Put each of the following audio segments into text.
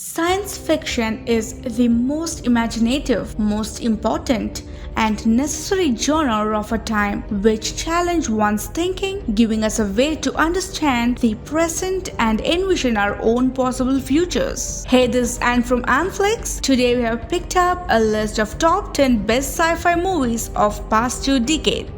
Science fiction is the most imaginative, most important, and necessary genre of our time, which challenge one's thinking, giving us a way to understand the present and envision our own possible futures. Hey, this is Anne from Amflix. Today we have picked up a list of top 10 best sci-fi movies of past 2 decades.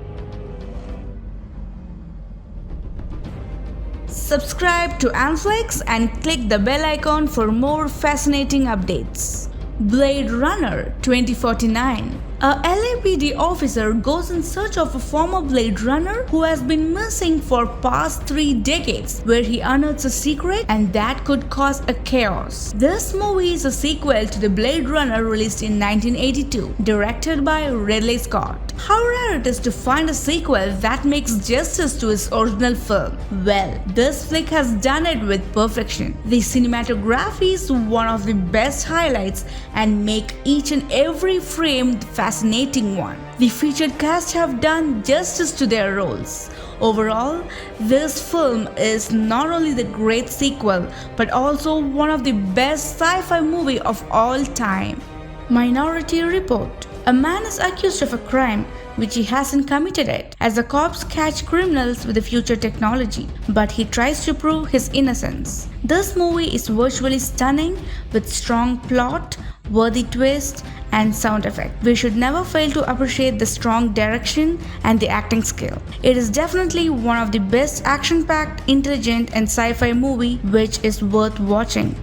Subscribe to Amflix and click the bell icon for more fascinating updates. Blade Runner 2049. A LAPD officer goes in search of a former Blade Runner who has been missing for past 3 decades, where he unearths a secret and that could cause a chaos. This movie is a sequel to the Blade Runner released in 1982, directed by Ridley Scott. How rare it is to find a sequel that makes justice to its original film. Well, this flick has done it with perfection. The cinematography is one of the best highlights and make each and every frame fascinating one. The featured cast have done justice to their roles. Overall, this film is not only the great sequel but also one of the best sci-fi movie of all time. Minority Report. A man is accused of a crime which he hasn't committed it, as the cops catch criminals with the future technology, but he tries to prove his innocence. This movie is virtually stunning with strong plot, worthy twists, and sound effect. We should never fail to appreciate the strong direction and the acting skill. It is definitely one of the best action-packed, intelligent, and sci-fi movie which is worth watching.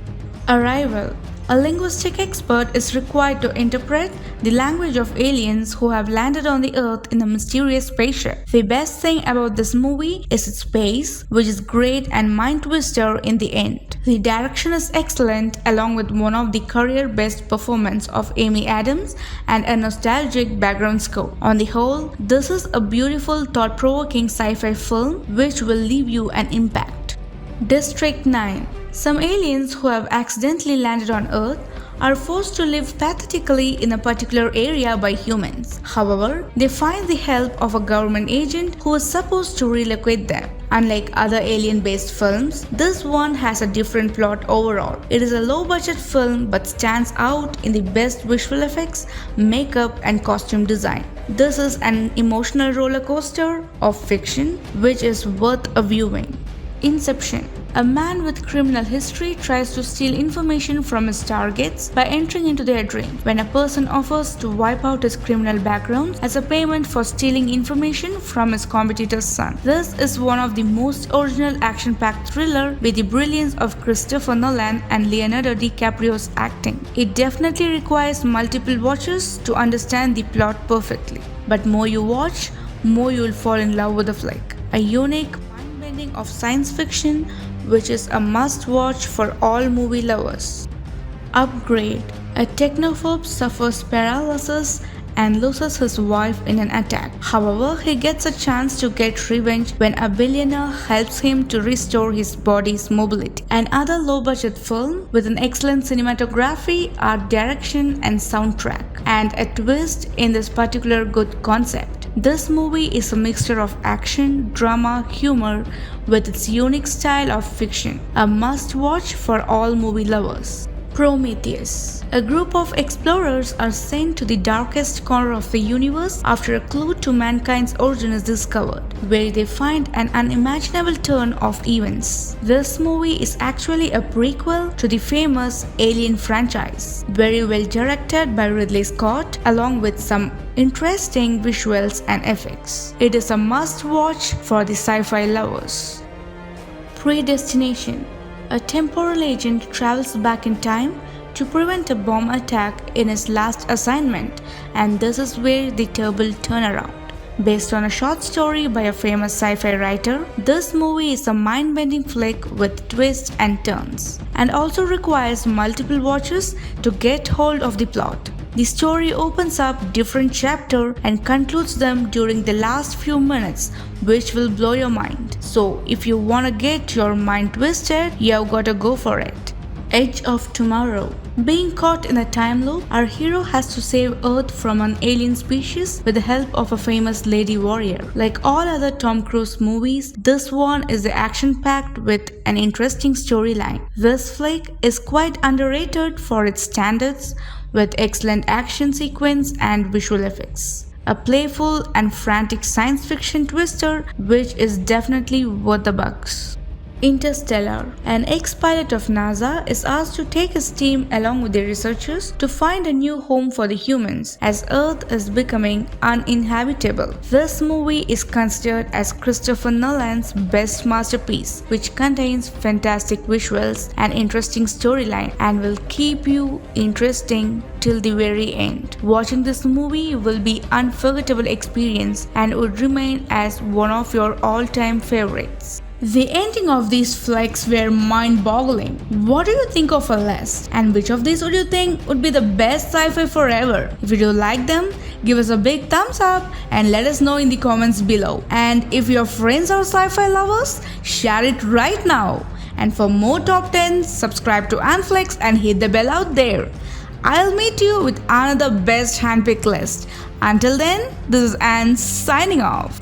Arrival. A linguistic expert is required to interpret the language of aliens who have landed on the Earth in a mysterious spaceship. The best thing about this movie is its pace, which is great and mind-twister in the end. The direction is excellent, along with one of the career-best performances of Amy Adams and a nostalgic background score. On the whole, this is a beautiful, thought-provoking sci-fi film which will leave you an impact. District 9. Some aliens who have accidentally landed on Earth are forced to live pathetically in a particular area by humans. However, they find the help of a government agent who is supposed to relocate them. Unlike other alien-based films, this one has a different plot overall. It is a low-budget film but stands out in the best visual effects, makeup, and costume design. This is an emotional roller coaster of fiction which is worth a viewing. Inception. A man with criminal history tries to steal information from his targets by entering into their dream. When a person offers to wipe out his criminal background as a payment for stealing information from his competitor's son. This is one of the most original action-packed thriller with the brilliance of Christopher Nolan and Leonardo DiCaprio's acting. It definitely requires multiple watches to understand the plot perfectly. But more you watch, more you will fall in love with the flick. A unique of science fiction which is a must-watch for all movie lovers. Upgrade. A technophobe suffers paralysis and loses his wife in an attack. However, he gets a chance to get revenge when a billionaire helps him to restore his body's mobility. Another low-budget film with an excellent cinematography, art direction, and soundtrack, and a twist in this particular good concept. This movie is a mixture of action, drama, humor with its unique style of fiction. A must-watch for all movie lovers. Prometheus. A group of explorers are sent to the darkest corner of the universe after a clue to mankind's origin is discovered, where they find an unimaginable turn of events. This movie is actually a prequel to the famous Alien franchise, very well directed by Ridley Scott, along with some interesting visuals and effects. It is a must-watch for the sci-fi lovers. Predestination. A temporal agent travels back in time to prevent a bomb attack in his last assignment, and this is where the turbo turnaround. Based on a short story by a famous sci-fi writer, this movie is a mind-bending flick with twists and turns, and also requires multiple watches to get hold of the plot. The story opens up different chapters and concludes them during the last few minutes, which will blow your mind. So if you wanna get your mind twisted, you've gotta go for it. Edge of Tomorrow. Being caught in a time loop, our hero has to save Earth from an alien species with the help of a famous lady warrior. Like all other Tom Cruise movies, this one is action-packed with an interesting storyline. This flick is quite underrated for its standards, with excellent action sequence and visual effects. A playful and frantic science fiction twister which is definitely worth the bucks. Interstellar. An ex-pilot of NASA is asked to take his team along with the researchers to find a new home for the humans as Earth is becoming uninhabitable. This movie is considered as Christopher Nolan's best masterpiece, which contains fantastic visuals and interesting storyline and will keep you interesting till the very end. Watching this movie will be unforgettable experience and would remain as one of your all-time favorites. The ending of these flicks were mind-boggling. What do you think of a list? And which of these would you think would be the best sci-fi forever? If you do like them, give us a big thumbs up and let us know in the comments below. And if your friends are sci-fi lovers, share it right now. And for more top 10s, subscribe to Anflix and hit the bell out there. I'll meet you with another best handpicked list. Until then, this is Anne signing off.